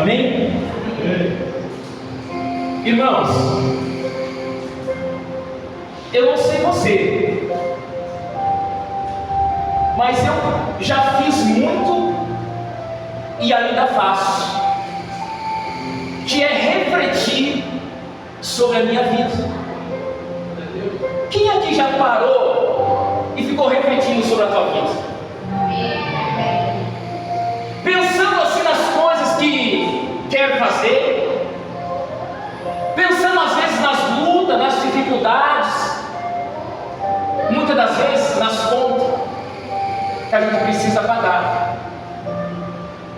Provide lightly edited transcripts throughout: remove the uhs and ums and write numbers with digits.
Amém? Irmãos, eu não sei você, mas eu já fiz muito e ainda faço, que é refletir sobre a minha vida. Quem aqui já parou e ficou refletindo sobre a tua vida? Pensando assim nas coisas que quer fazer, pensando às vezes nas lutas, nas dificuldades, muitas das vezes nas contas que a gente precisa pagar.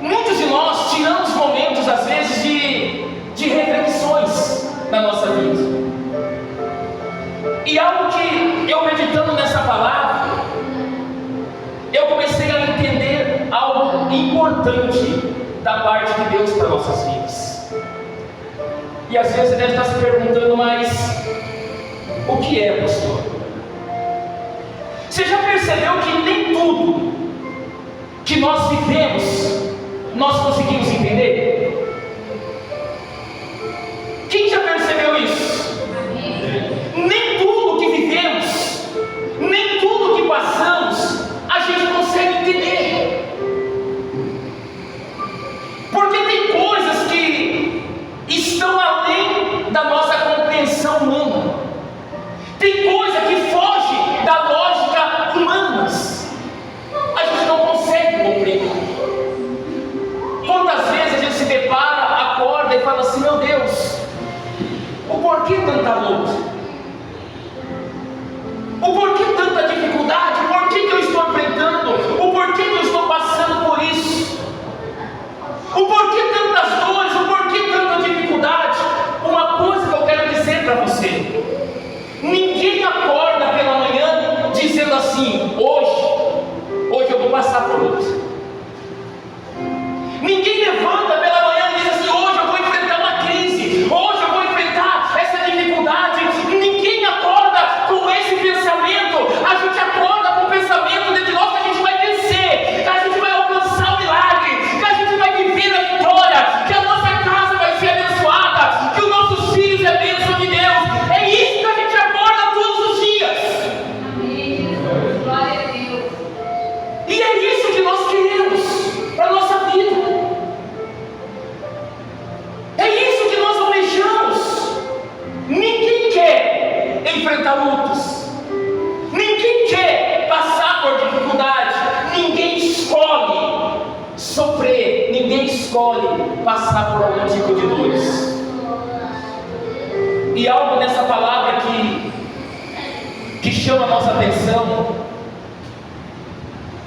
Muitos de nós tiramos momentos às vezes de reflexões na nossa vida. E algo que eu meditando nessa palavra, eu comecei a entender algo importante da parte de Deus para nossas vidas. E às vezes você deve estar se perguntando, mas o que é, pastor? Você já percebeu que nem tudo que nós vivemos nós conseguimos entender? Quem já percebeu isso? Nem tudo que vivemos, nem tudo que passamos, a gente consegue entender. Porque tem coisas que estão além da nossa compreensão humana. Tem coisa que foge da lógica humana. A gente não consegue compreender. Quantas vezes a gente se depara, acorda e fala assim: meu Deus, o porquê tanta luta? O porquê tanta dificuldade? O porquê que eu estou enfrentando? O porquê que eu estou passando por isso? O porquê tantas dores? O porquê tanta dificuldade? Uma coisa que eu quero dizer para você: ninguém acorda pela manhã dizendo assim: hoje eu vou passar por luta. Ninguém levanta pela manhã e diz assim: hoje eu vou enfrentar uma crise, hoje eu vou enfrentar essa dificuldade. Ninguém acorda com esse pensamento. A gente acorda com o pensamento de nós que a gente vai vencer, que a gente vai alcançar o milagre, que a gente vai viver a vitória, que a nossa casa vai ser abençoada, que os nossos filhos é bênção de Deus. É isso que a gente acorda todos os dias. Amém. Glória a Deus. E é isso que nós queremos para a nossa vida. É isso que nós almejamos. Ninguém quer enfrentar lutas. Ninguém quer passar por dificuldade. Ninguém escolhe sofrer. Ninguém escolhe passar por algum tipo de dores. E algo nessa palavra que chama a nossa atenção,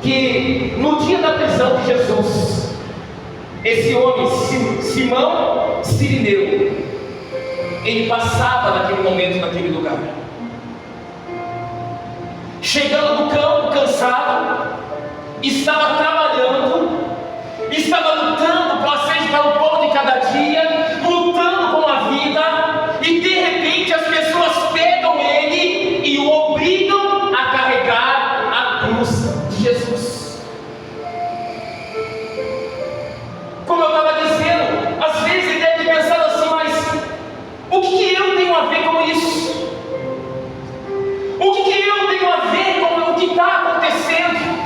que no dia da prisão de Jesus, esse homem, Simão Cirineu, ele passava naquele momento, naquele lugar, chegando do campo cansado, estava trabalhando, estava lutando com a sede pelo pão de cada dia, lutando com a vida, e de repente as pessoas pegam ele e o obrigam a carregar a cruz de Jesus. Como eu estava dizendo, às vezes ele deve ter pensado assim: mas o que eu tenho a ver com isso? O que eu tenho a ver com o que está acontecendo?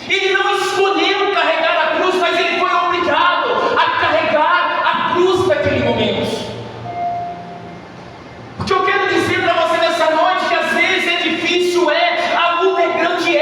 Ele não escolheu carregar a cruz, mas ele foi obrigado a carregar a cruz naquele momento. O que eu quero dizer para você nessa noite, que às vezes é difícil, a luta é grande,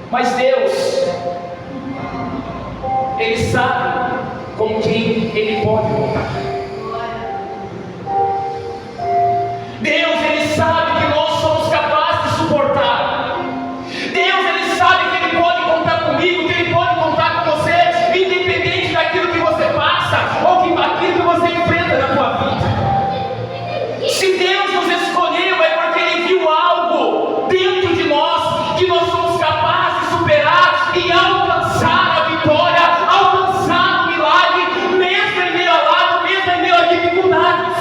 Mas Deus, Ele sabe com quem Ele pode contar. Deus, Ele sabe que nós somos capazes de suportar. Deus, Ele sabe que Ele pode contar comigo, que Ele pode contar com você, independente daquilo que você passa, ou daquilo que você enfrenta na tua vida. Se Deus nos escolheu, é porque Ele viu algo dentro de nós, que nós somos capazes de superar e alcançar a vitória, alcançar o milagre, mesmo em meio ao lado, mesmo em meio a dificuldades.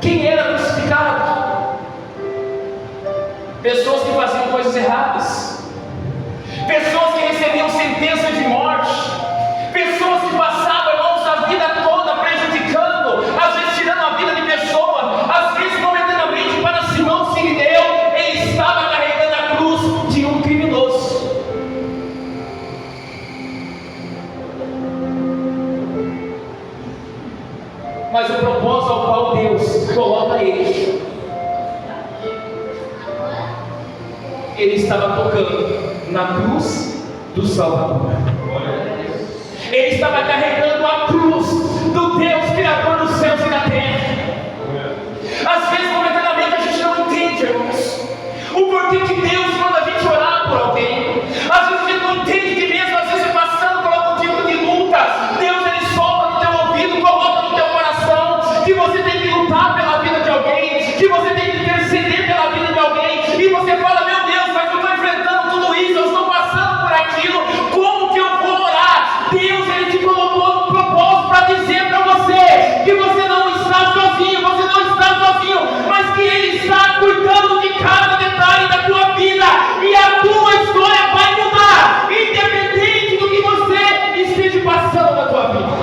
Quem era crucificado? Pessoas que faziam coisas erradas, pessoas que recebiam sentença de morte, pessoas que passavam, irmãos, a vida toda prejudicando, às vezes tirando a vida de pessoa, às vezes momentaneamente para Simão Sirineu, ele estava carregando a cruz de um criminoso. Mas o propósito ao qual Deus coloca ele estava tocando na cruz do Salvador. Ele estava carregando a cruz do Deus Criador dos céus e da terra. Às vezes, momentaneamente, a gente não entende, irmãos, o porquê que Deus manda a gente orar por alguém. Às vezes a gente não entende que mesmo às vezes passando por algum tipo de luta, Deus, Ele sopra no teu ouvido, coloca no teu coração que você tem que lutar pela vida de alguém, que você tem que interceder pela vida de alguém, e você fala: meu Deus, mas eu estou enfrentando tudo isso, eu estou passando por aquilo, como que eu vou orar? Deus, Ele te colocou no propósito para dizer para você que você não está sozinho, mas que Ele está cuidando de cada detalhe da tua vida, e a tua história vai mudar, independente do que você esteja passando na tua vida.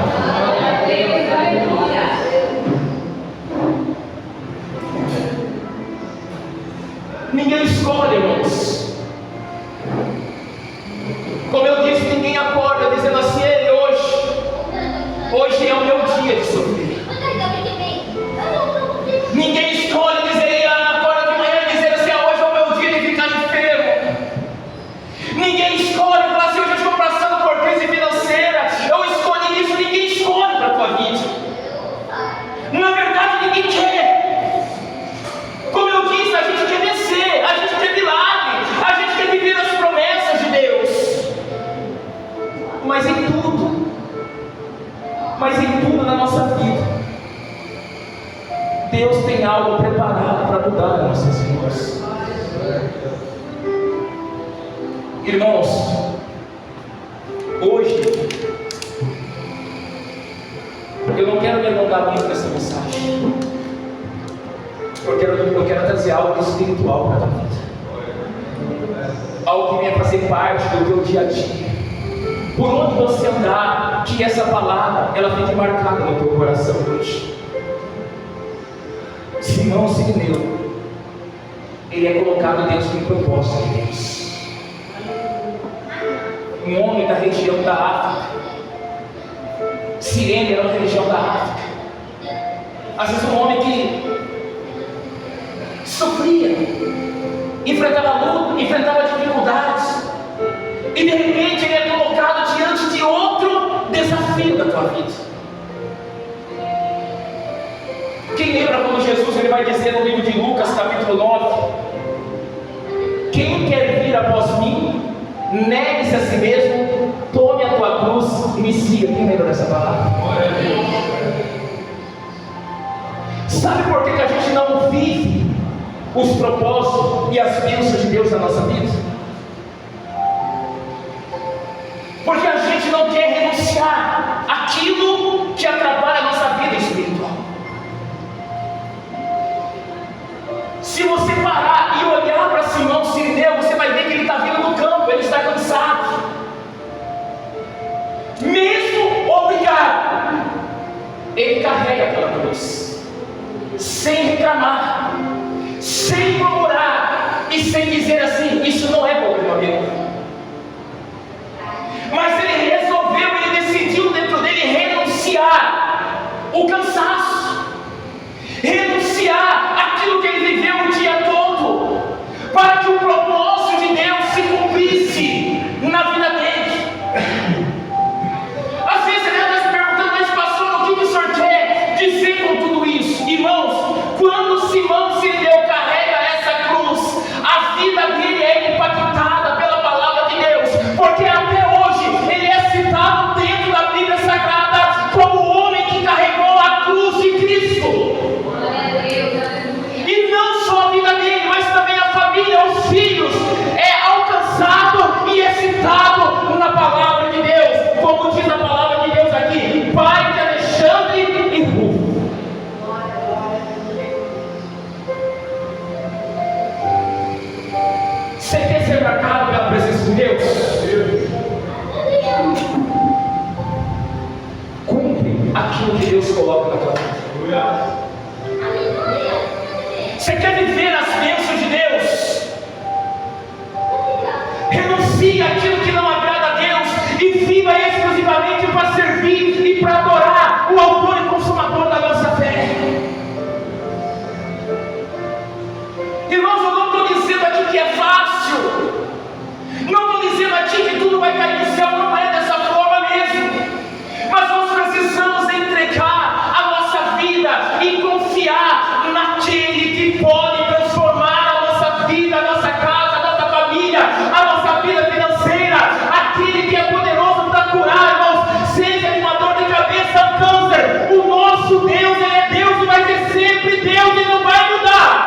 Ninguém escolhe, irmãos. Como eu disse, ninguém acorda dizendo assim: ei, hoje é o meu dia de sofrer. Ninguém escolhe dizer, acorda de manhã e dizer assim: hoje é o meu dia de ficar enfermo. Ninguém escolhe falar assim: hoje eu estou passando por crise financeira, eu escolhi isso. Ninguém escolhe para a tua vida. Na verdade, ninguém quer. Como eu disse, a gente quer vencer, a gente quer milagre, a gente quer viver as promessas de Deus. Mas em tudo na nossa vida, Deus tem algo preparado para mudar as nossas vidas. Irmãos, hoje, eu não quero me alongar muito nessa mensagem. Eu quero trazer algo espiritual para a tua vida, algo que venha fazer parte do teu dia a dia. Por onde você andar, que essa palavra ela fique marcada no teu coração hoje. Simão Sirineu, ele é colocado dentro do propósito de Deus. Um homem da região da África. Cirene era uma região da África. Às vezes um homem que sofria, enfrentava luta, enfrentava dificuldades, e de repente ele é colocado diante de outro desafio da tua vida. Quem lembra quando Jesus ele vai dizer no livro de Lucas, capítulo 9: quem quer vir após mim, negue-se a si mesmo, tome a tua cruz e me siga. Quem lembra dessa palavra? Sabe por que a gente não vive os propósitos e as bênçãos de Deus na nossa vida? Porque a gente não quer renunciar àquilo que atrapalha a nossa vida espiritual. Se você parar e olhar para Simão Sirineu, você vai ver que ele está vindo do campo, ele está cansado. Mesmo obrigado, ele carrega aquela cruz, sem reclamar, sem murmurar e sem dizer assim: isso não é problema meu. Mas ele resolveu, ele decidiu dentro dele renunciar o cansaço, renunciar aquilo que ele viveu aquilo que Deus coloca na tua vida. Você quer viver as bênçãos de Deus? Renuncie aquilo que não agrada a Deus e viva exclusivamente para servir e para adorar o autor e consumador da nossa fé. Irmãos, eu não estou dizendo aqui que é fácil, não estou dizendo aqui que tudo vai cair do céu, não é dessa forma mesmo, mas nós precisamos entregar a nossa vida e confiar naquele que pode transformar a nossa vida, a nossa casa, a nossa família, a nossa vida financeira, aquele que é poderoso para curar, irmãos, seja de uma dor de cabeça, câncer. O nosso Deus, Ele é Deus e vai ser sempre Deus, Ele não vai mudar.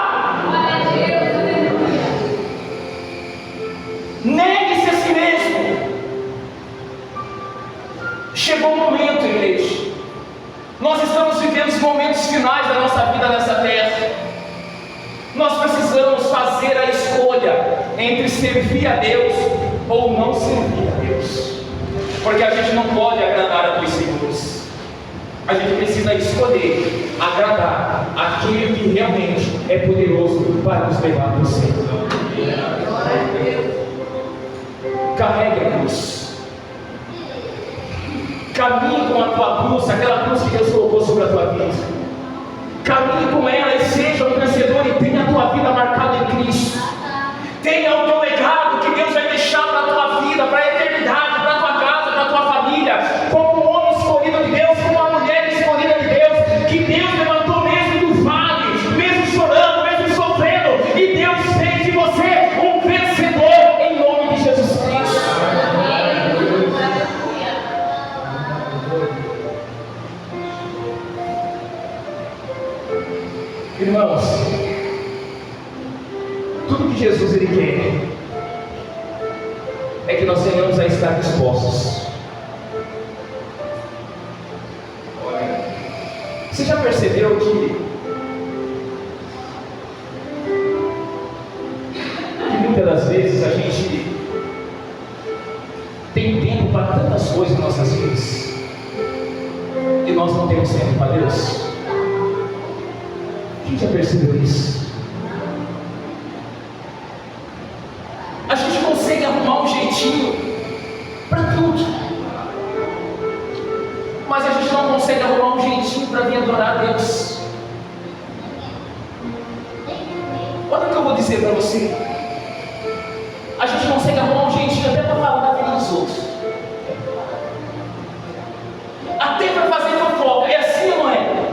Negue-se a si mesmo. Chegou o momento, igreja. Nós estamos vivendo os momentos finais da nossa vida nessa terra. Nós precisamos fazer a escolha entre servir a Deus ou não servir a Deus, porque a gente não pode agradar a dois senhores. A gente precisa escolher agradar aquele que realmente é poderoso para nos levar para o céu. Carregue a cruz. Caminhe com a tua cruz, aquela cruz que Deus colocou sobre a tua vida. Caminhe com ela e seja um vencedor e tenha a tua vida marcada em Cristo. Tenha o teu legado que Deus vai deixar para a tua vida, para a eternidade, para a tua casa, para a tua família, como um homem escolhido de Deus, como uma mulher escolhida de Deus, que Deus levantou mesmo do vale, mesmo chorando, mesmo sofrendo, e Deus fez de você um vencedor em nome de Jesus Cristo. Irmãos, tudo que Jesus Ele quer é que nós venhamos a estar dispostos. Você já percebeu que muitas das vezes a gente tem tempo para tantas coisas em nossas vidas e nós não temos tempo para Deus? Quem já percebeu isso? A gente consegue arrumar um jeitinho para tudo, mas a gente não consegue arrumar um jeitinho para vir adorar a Deus. Olha o que eu vou dizer para você. A gente consegue arrumar um jeitinho até para falar da vida dos outros, até para fazer fofoca. É assim ou não é?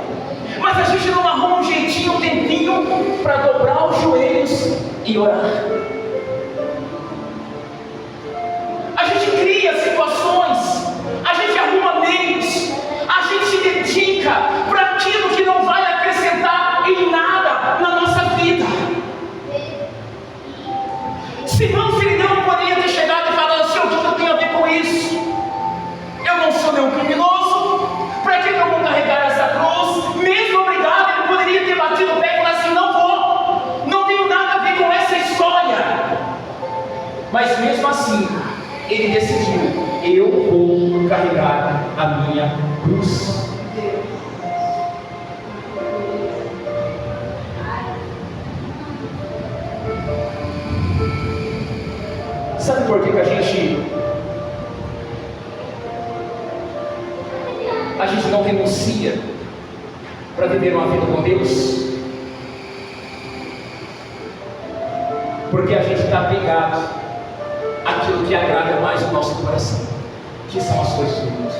Mas a gente não arruma um jeitinho, um tempinho para dobrar os joelhos e orar. A gente cria situações, a gente arruma meios, a gente se dedica para aquilo que não vai acrescentar em nada na nossa vida. Simão Sirineu poderia ter chegado e falado assim: o que eu tenho a ver com isso? Eu não sou nenhum criminoso, para que eu vou carregar essa cruz? Mesmo obrigado, ele poderia ter batido o pé e falar assim: não vou, não tenho nada a ver com essa história. Mas mesmo assim, ele decidiu: eu vou carregar a minha cruz. Sabe por que a gente não renuncia para viver uma vida com Deus? Porque a gente está apegado àquilo que agrada mais o nosso coração, que são as coisas do mundo.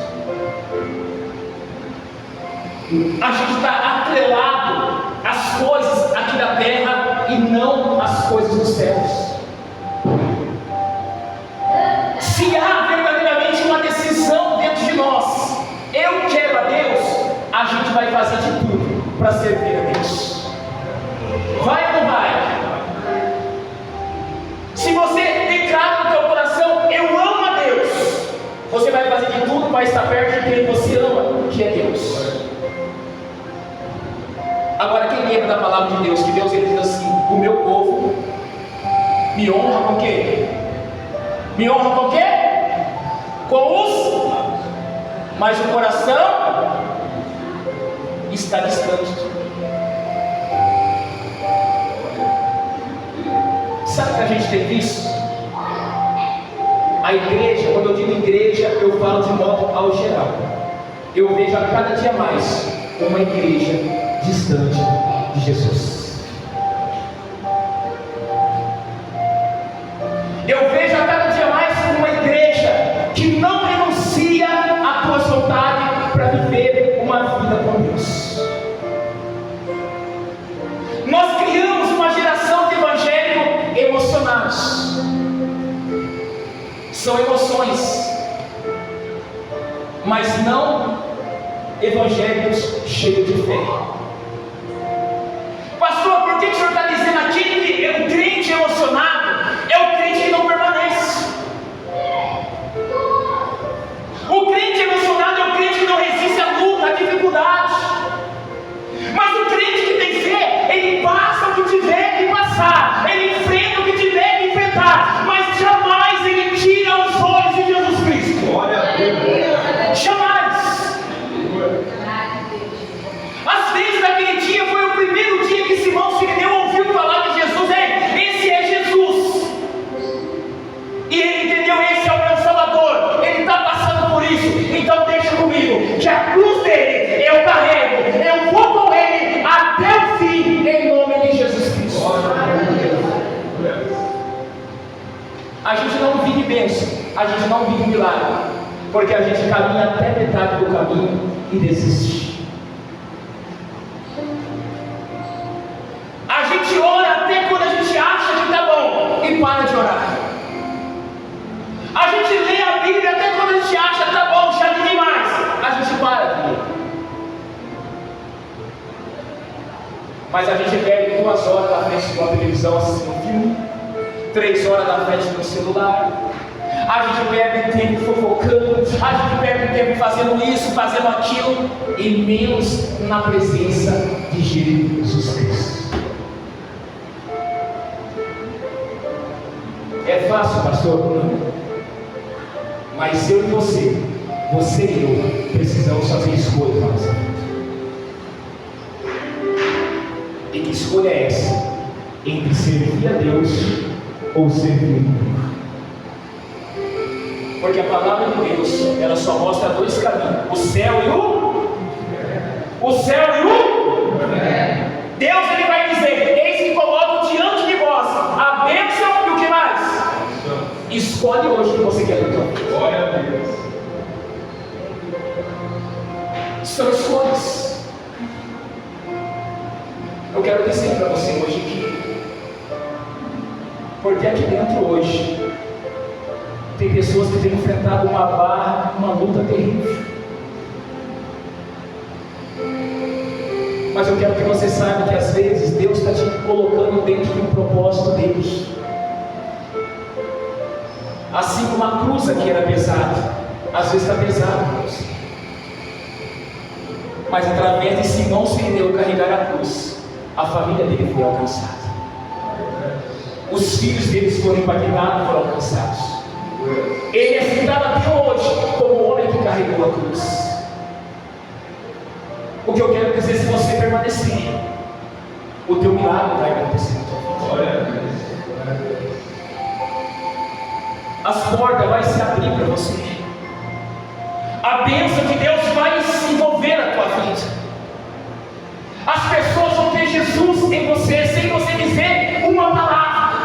A gente está atrelado às coisas aqui da terra e não às coisas dos céus. Se há verdadeiramente uma decisão dentro de nós, eu quero a Deus, a gente vai fazer de tudo para servir a Deus. Vai ou não vai? Se você declara no teu coração: eu amo a Deus, você vai fazer de tudo para estar perto de quem você ama, que é Deus. Agora, quem lembra da palavra de Deus, que Deus ele diz assim: o meu povo me honra com o quê? Me honra com o quê? Com os, mas o coração está distante. Sabe o que a gente tem visto? A igreja, quando eu digo igreja, eu falo de modo ao geral. Eu vejo a cada dia mais uma igreja distante de Jesus. Eu vejo a cada dia mais uma igreja que não renuncia à tua vontade para viver uma vida com Deus. Nós criamos uma geração de evangélicos emocionados. São emoções, mas não evangélicos cheios de fé. Pastor, por que o senhor está dizendo aqui que o crente emocionado é o crente que não permanece? O crente emocionado é o crente que não resiste à luta, à dificuldade. Mas o crente que tem fé, ele passa o que tiver que passar, ele enfrenta o que tiver que enfrentar, mas jamais ele tira os olhos de Jesus Cristo. Glória a Deus. Jamais. Às vezes naquele dia foi o primeiro dia que Simão Sirineu ouviu falar de Jesus. Esse é Jesus. E ele entendeu, esse é o meu Salvador. Ele está passando por isso. Então deixa comigo, que a cruz dele eu carrego. Eu vou com ele até o fim, em nome de Jesus Cristo. A gente não vive bênção, a gente não vive milagre, porque a gente caminha até metade do caminho e desiste. A gente ora até quando a gente acha que está bom e para de orar. A gente lê a Bíblia até quando a gente acha que está bom, já não tem mais. A gente para de ler. Mas a gente perde 2 horas na frente de uma televisão assistindo um filme, 3 horas na frente do celular. A gente perde tempo fofocando, a gente perde tempo fazendo isso, fazendo aquilo, e menos na presença de Jesus Cristo. É fácil, pastor? Não. Mas eu e você e eu, precisamos fazer escolha na nossa vida. E que escolha é essa? Entre servir a Deus ou servir o mundo. Porque a palavra de Deus, ela só mostra 2 caminhos: o céu e o céu e o Deus, ele vai dizer: eis que coloco diante de vós a bênção e o que mais? Escolhe hoje o que você quer do teu vida. Glória a Deus. São escolhas. Eu quero dizer para você hoje que, porque aqui dentro hoje tem pessoas que têm enfrentado uma barra, uma luta terrível. Mas eu quero que você saiba que às vezes Deus está te colocando dentro de um propósito deles. Assim como a cruz aqui era pesada, às vezes está pesado para você. Mas através de Simão Sirineu carregar a cruz, a família dele foi alcançada. Os filhos deles foram impactados, foram alcançados. Ele é citado até hoje como o homem que carregou a cruz. O que eu quero dizer, se você permanecer, o teu milagre vai acontecer na tua vida. As portas vão se abrir para você. A bênção de Deus vai se envolver na tua vida. As pessoas vão ter Jesus em você, sem você dizer uma palavra.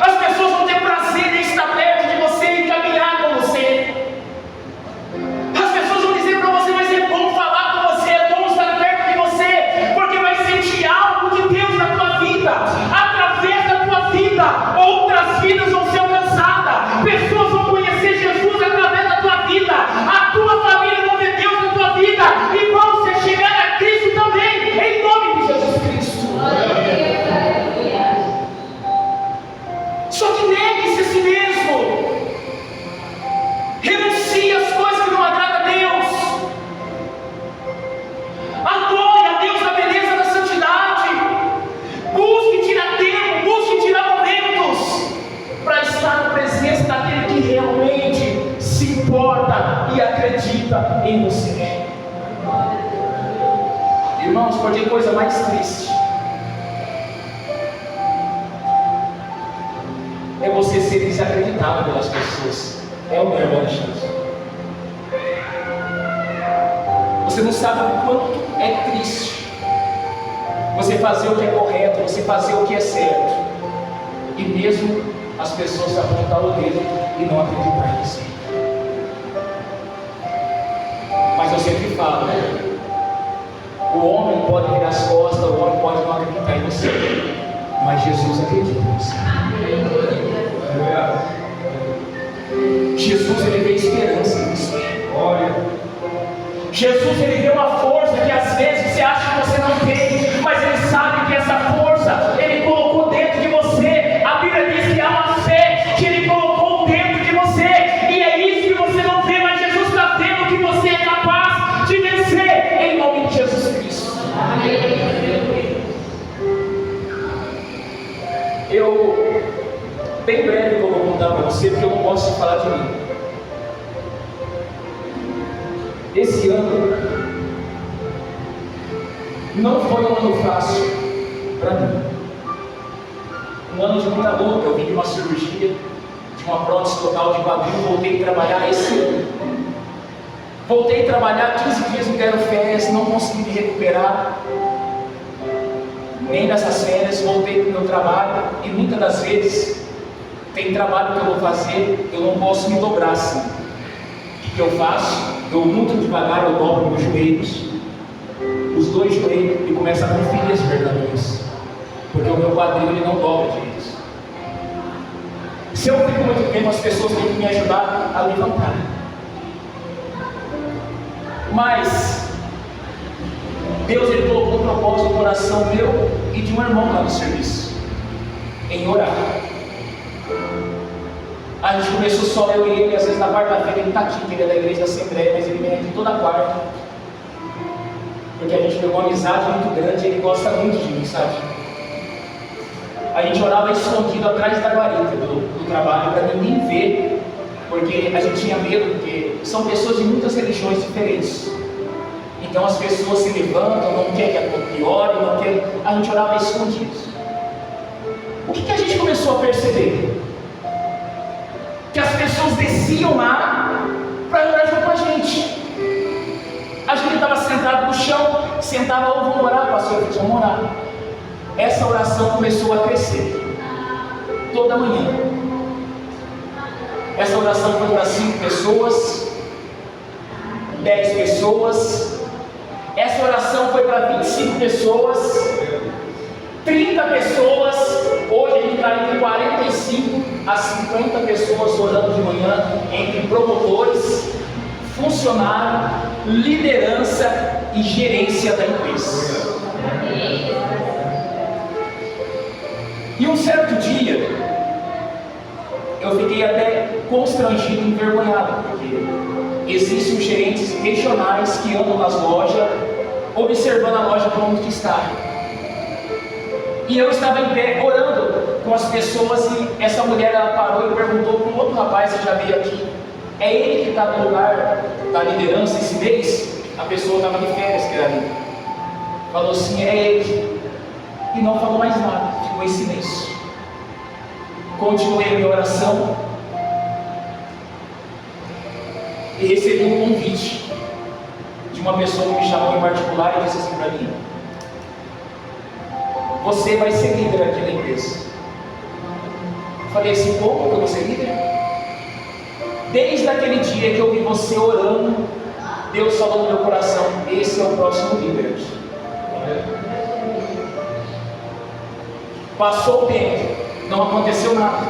As pessoas vão ter prazer em estar perto de você e caminhar com você. As pessoas vão dizer para você: mas é bom falar com você, é bom estar perto de você, porque vai sentir algo de Deus na tua vida. Através da tua vida, outras vidas vão ser alcançadas. Pessoas vão conhecer Jesus através da tua vida. A tua família vai ver Deus na tua vida e vão se chegar a Cristo também, em nome de Jesus Cristo. Só que negue-se a si mesmo. Renuncie às coisas que não agradam a Deus. Adore a Deus na beleza da santidade. Busque tirar tempo, busque tirar momentos para estar na presença daquele que realmente se importa e acredita em você. Irmãos, pode ter coisa mais triste. É você ser desacreditado pelas pessoas. É o melhor da chance. Você não sabe o quanto é triste você fazer o que é correto, você fazer o que é certo, e mesmo as pessoas apontarem o dedo e não acreditar em você. Mas eu sempre falo, o homem pode virar as costas, o homem pode não acreditar em você, mas Jesus acredita em você. Jesus, ele vê esperança em você. Jesus, ele vê uma força que às vezes você acha que você não tem, mas ele sabe que essa força ele colocou dentro de você. A Bíblia diz que há uma fé que ele colocou dentro de você, e é isso que você não vê, mas Jesus está vendo que você é capaz de vencer, em nome de Jesus Cristo. Eu, bem breve, eu vou contar para você, porque eu não posso falar de mim. Esse ano não foi um ano fácil para mim. Um ano de muita luta. Eu vim de uma cirurgia, de uma prótese total de quadril. Voltei a trabalhar esse ano. Voltei a trabalhar 15 dias, me deram férias, não consegui me recuperar. Nem nessas férias, voltei para o meu trabalho. E muitas das vezes, tem trabalho que eu vou fazer, eu não posso me dobrar assim. O que eu faço? Eu muito devagar, eu dobro meus joelhos, os dois joelhos, e começo a conferir as verdadeiras, porque o meu quadril ele não dobra direito. Se eu fico muito bem, as pessoas têm que me ajudar a levantar. Mas Deus ele colocou um propósito no coração meu e de um irmão lá no serviço, em orar. A gente começou só eu e ele, às vezes na quarta-feira ele está aqui, ele é da igreja da Assembleia, mas ele vem aqui toda quarta, porque a gente pegou uma amizade muito grande e ele gosta muito de mim, sabe? A gente orava escondido atrás da guarita do trabalho, para ninguém ver, porque a gente tinha medo, porque são pessoas de muitas religiões diferentes. Então as pessoas se levantam, não quer que a piore, não quer. A gente orava escondido. O que a gente começou a perceber? Que as pessoas desciam lá para orar junto com a gente. A gente estava sentado no chão, sentava, vamos orar, pastor, vamos orar. Essa oração começou a crescer, toda manhã. Essa oração foi para 5 pessoas, 10 pessoas. Essa oração foi para 25 pessoas, 30 pessoas. Hoje a gente está entre 45 a 50 pessoas orando de manhã, entre promotores, funcionário, liderança e gerência da empresa. E um certo dia, eu fiquei até constrangido e envergonhado, porque existem os gerentes regionais que andam nas lojas, observando a loja como que está. E eu estava em pé orando com as pessoas e essa mulher ela parou e perguntou para um outro rapaz que já veio aqui: é ele que está no lugar da liderança esse mês? A pessoa estava de férias, que era ali. Falou assim: é ele. E não falou mais nada, ficou em silêncio. Continuei a minha oração e recebi um convite de uma pessoa que me chamou em particular e disse assim para mim: você vai ser líder aqui da empresa. Eu falei assim: como que eu vou ser líder? Desde aquele dia que eu vi você orando, Deus falou no meu coração: esse é o próximo líder aqui. Passou o tempo, não aconteceu nada.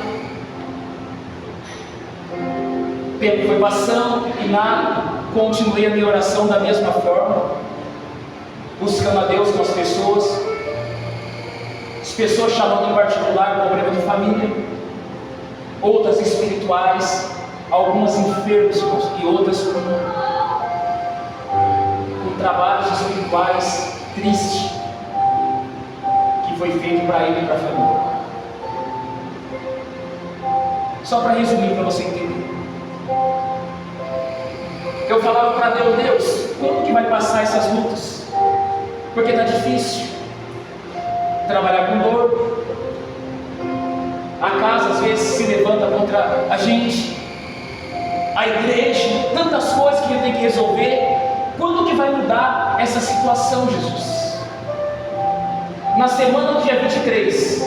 O tempo foi passando e nada. Continuei a minha oração da mesma forma, buscando a Deus com as pessoas. As pessoas chamando em particular problema de família, outras espirituais, algumas enfermas e outras com trabalhos espirituais tristes que foi feito para ele e para a família. Só para resumir, para você entender, eu falava para Deus: Deus, quando que vai passar essas lutas? Porque está difícil trabalhar com dor. A casa às vezes se levanta contra a gente, a igreja, tantas coisas que a gente tem que resolver. Quando que vai mudar essa situação, Jesus? Na semana do dia 23,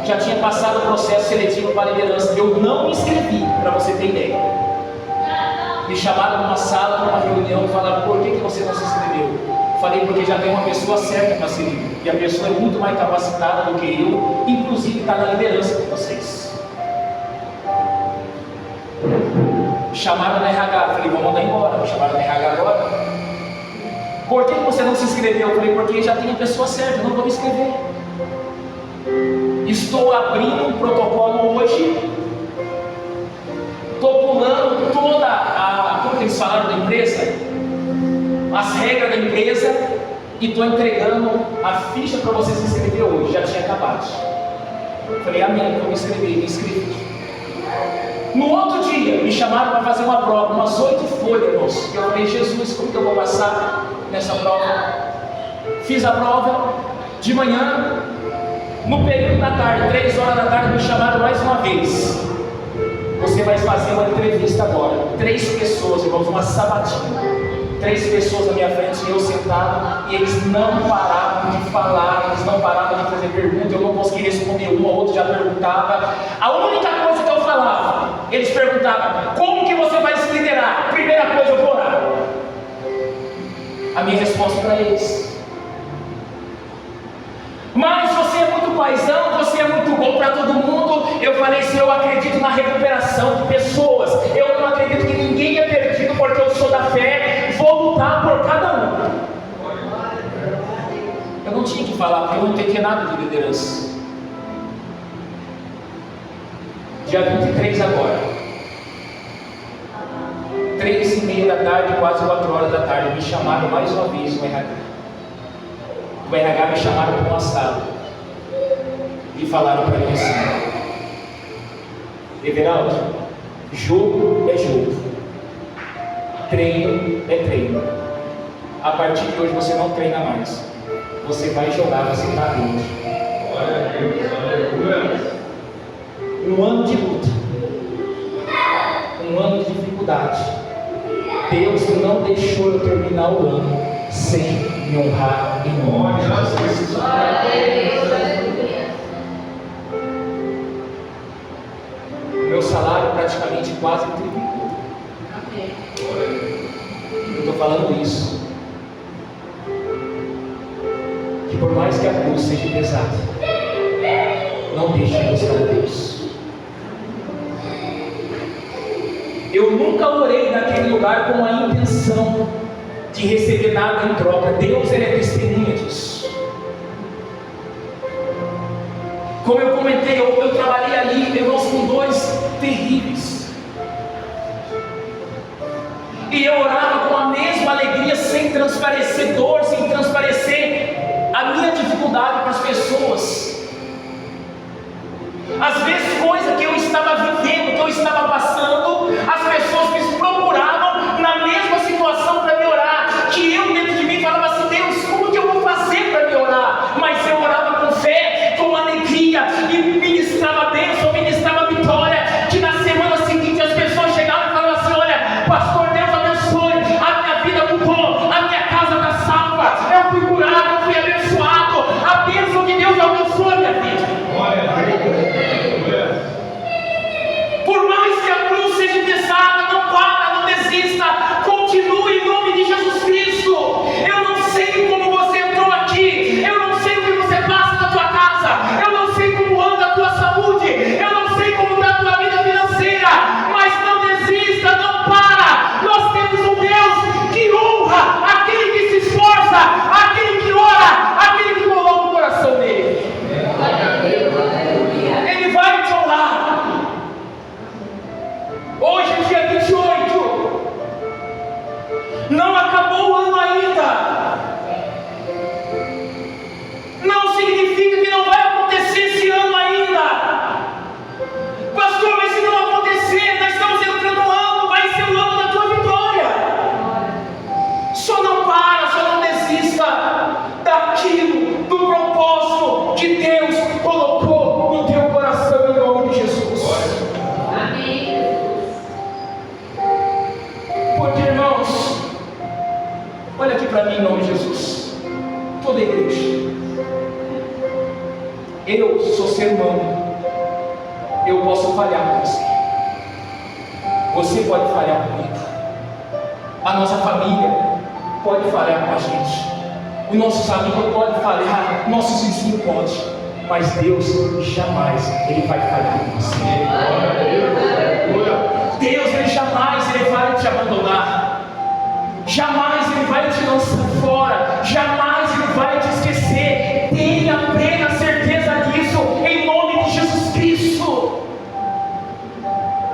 já tinha passado o processo seletivo para a liderança. Eu não me inscrevi, para você ter ideia. Me chamaram numa sala, numa reunião, e falaram: por que você não se inscreveu? Falei: porque já tem uma pessoa certa para ser líder, e a pessoa é muito mais capacitada do que eu, inclusive está na liderança de vocês. Me chamaram na RH, falei: vou mandar embora. Me chamaram na RH agora. Por que você não se inscreveu? Eu falei: porque já tem a pessoa certa, eu não vou me inscrever. Estou abrindo um protocolo hoje, estou pulando toda a, como eles falaram da empresa, as regras da empresa, e estou entregando a ficha para você se inscrever hoje. Já tinha acabado. Falei: amém, vou me inscrever. Me inscrevi. No outro dia, me chamaram para fazer uma prova, umas 8 folhas, irmãos. Eu falei: Jesus, como que eu vou passar nessa prova? Fiz a prova de manhã. No período da tarde, 3 horas da tarde, me chamaram mais uma vez. Você vai fazer uma entrevista agora. 3 pessoas, irmãos, uma sabatina. 3 pessoas na minha frente, eu sentado, e eles não paravam de falar, eles não paravam de fazer perguntas. Eu não conseguia responder uma, ou outra já perguntava. A única coisa que eu falava, eles perguntavam: como que você vai se liderar? Primeira coisa, eu vou orar. A minha resposta para eles: mas você é muito paizão, você é muito bom para todo mundo. Eu falei: se eu acredito na recuperação de pessoas, eu não acredito que ninguém é perdido, porque eu sou da fé, vou lutar por cada um. Eu não tinha que falar, porque eu não entendia nada de liderança. Dia 23 agora, 3:30 da tarde, quase 4 horas da tarde, me chamaram mais uma vez no RH. O RH me chamaram para uma sala e falaram para mim assim: Everaldo, jogo é jogo, treino é treino. A partir de hoje você não treina mais, você vai jogar, você está dentro. Um ano de luta, um ano de dificuldade. Deus não deixou eu terminar o ano sem me honrar em nome de Jesus. Meu salário praticamente quase triplicou. Eu estou falando isso, que por mais que a cruz seja pesada, não deixe de buscar a Deus. Eu nunca orei naquele lugar com a intenção de receber nada em troca. Deus, Ele é testemunha disso. Como eu comentei, eu trabalhei ali, irmãos, com dores terríveis, e eu orava com a mesma alegria, sem transparecer dor, sem transparecer a minha dificuldade para as pessoas. Às vezes, coisa que eu estava vivendo, que eu estava passando, as pessoas me procuravam na mesma situação para me orar, que eu dentro de mim falava assim: Deus, como que eu vou fazer para me orar? Mas eu orava com fé, com alegria, e ministrava bênção, ministrava vitória, que na semana seguinte as pessoas chegavam e falavam assim: olha, pastor, Deus abençoe, a minha vida mudou, a minha casa está salva, eu fui curado, eu fui abençoado, a bênção de Deus abençoa a minha vida. Por mais que a cruz seja para mim em nome de Jesus. Toda a igreja. Eu sou ser humano. Eu posso falhar com você. Você pode falhar comigo. A nossa família pode falhar com a gente. Os nossos amigos podem falhar. Nossos vizinhos podem. Mas Deus jamais Ele vai falhar com você. Deus, Ele jamais Ele vai te abandonar. Jamais Ele vai te lançar fora. Jamais Ele vai te esquecer. Tenha plena certeza disso, em nome de Jesus Cristo.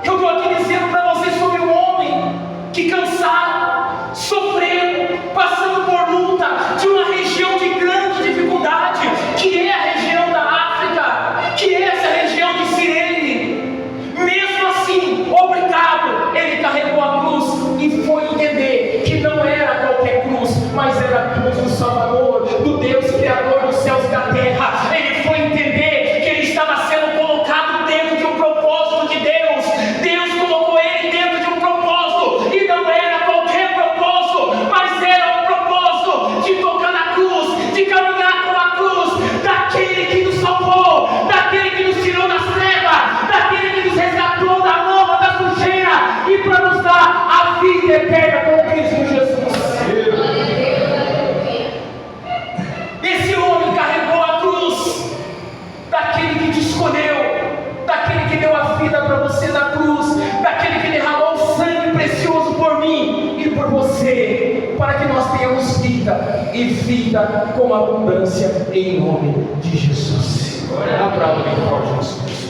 Eu estou aqui dizendo para você sobre um homem que cansado, sofrendo, passando por luta de uma região de grande dificuldade, que é a região da África, que é essa região de Cirene. Mesmo assim, obrigado, ele carregou a cruz e foi entender que não era qualquer cruz, mas era a cruz do Salvador, do Deus Criador dos céus e da terra. Ele foi entender que ele estava sendo colocado dentro de um propósito de Deus. Deus colocou ele dentro de um propósito, e não era qualquer propósito, mas era um propósito de tocar na cruz, de caminhar com a cruz, daquele que nos salvou, daquele que nos tirou das trevas, daquele que nos resgatou da lama, da sujeira, e para nos dar a vida eterna com Cristo Jesus. Esse homem carregou a cruz daquele que te escolheu, daquele que deu a vida para você na cruz, daquele que derramou o sangue precioso por mim e por você, para que nós tenhamos vida e vida com abundância em nome de Jesus. Aplauda bem forte, Jesus.